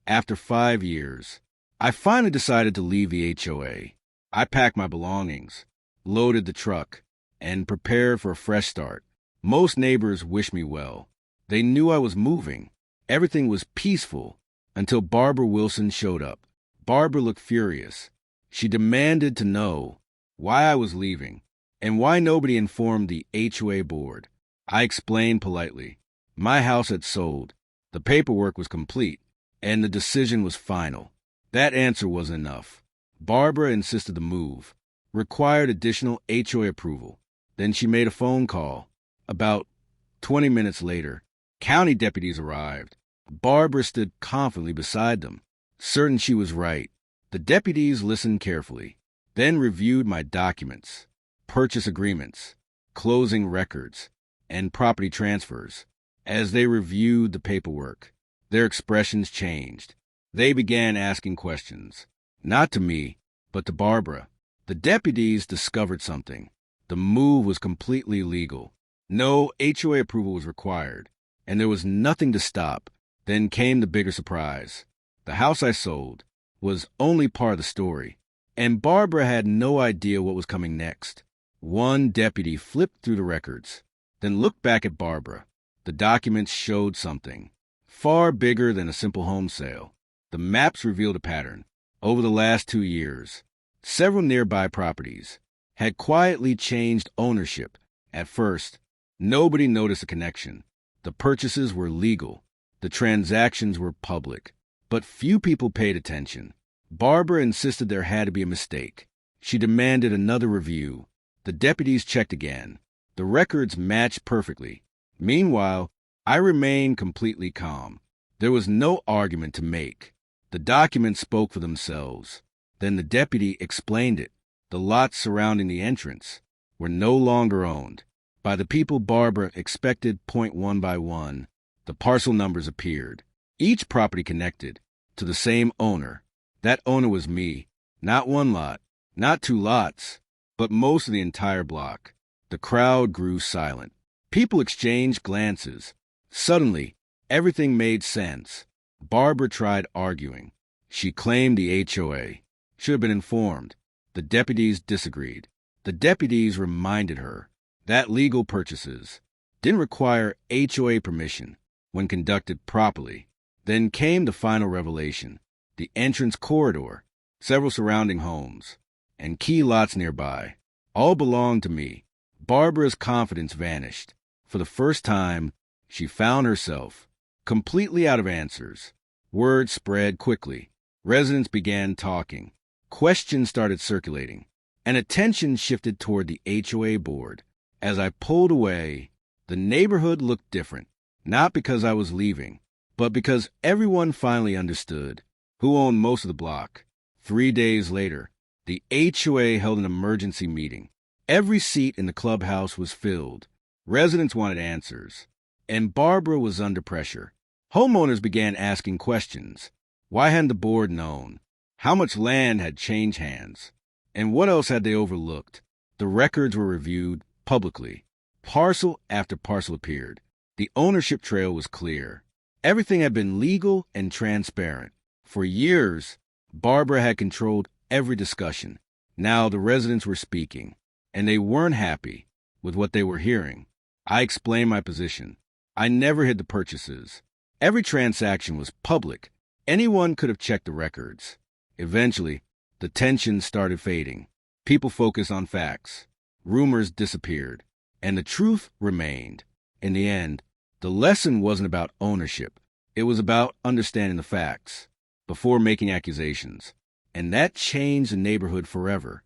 After 5 years, I finally decided to leave the HOA. I packed my belongings, loaded the truck, and prepared for a fresh start. Most neighbors wished me well. They knew I was moving. Everything was peaceful until Barbara Wilson showed up. Barbara looked furious. She demanded to know why I was leaving and why nobody informed the HOA board. I explained politely. My house had sold. The paperwork was complete, and the decision was final. That answer was enough. Barbara insisted the move required additional HOA approval. Then she made a phone call. About 20 minutes later, county deputies arrived. Barbara stood confidently beside them, certain she was right. The deputies listened carefully, then reviewed my documents, purchase agreements, closing records, and property transfers. As they reviewed the paperwork, their expressions changed. They began asking questions, not to me, but to Barbara. The deputies discovered something. The move was completely legal. No HOA approval was required, and there was nothing to stop. Then came the bigger surprise. The house I sold was only part of the story, and Barbara had no idea what was coming next. One deputy flipped through the records, then looked back at Barbara. The documents showed something far bigger than a simple home sale. The maps revealed a pattern. Over the last 2 years, several nearby properties had quietly changed ownership. At first, nobody noticed a connection. The purchases were legal. The transactions were public. But few people paid attention. Barbara insisted there had to be a mistake. She demanded another review. The deputies checked again. The records matched perfectly. Meanwhile, I remained completely calm. There was no argument to make. The documents spoke for themselves. Then the deputy explained it. The lots surrounding the entrance were no longer owned by the people Barbara expected. Point one by one, the parcel numbers appeared. Each property connected to the same owner. That owner was me. Not one lot, not 2 lots, but most of the entire block. The crowd grew silent. People exchanged glances. Suddenly, everything made sense. Barbara tried arguing. She claimed the HOA should have been informed. The deputies disagreed. The deputies reminded her that legal purchases didn't require HOA permission when conducted properly. Then came the final revelation. The entrance corridor, several surrounding homes, and key lots nearby all belonged to me. Barbara's confidence vanished. For the first time, she found herself completely out of answers. Word spread quickly. Residents began talking. Questions started circulating, and attention shifted toward the HOA board. As I pulled away, the neighborhood looked different, not because I was leaving, but because everyone finally understood who owned most of the block. 3 days later, the HOA held an emergency meeting. Every seat in the clubhouse was filled. Residents wanted answers, and Barbara was under pressure. Homeowners began asking questions. Why hadn't the board known? How much land had changed hands? And what else had they overlooked? The records were reviewed publicly. Parcel after parcel appeared. The ownership trail was clear. Everything had been legal and transparent. For years, Barbara had controlled every discussion. Now the residents were speaking, and they weren't happy with what they were hearing. I explained my position. I never hid the purchases. Every transaction was public. Anyone could have checked the records. Eventually, the tension started fading. People focused on facts. Rumors disappeared, and the truth remained. In the end, the lesson wasn't about ownership. It was about understanding the facts before making accusations. And that changed the neighborhood forever.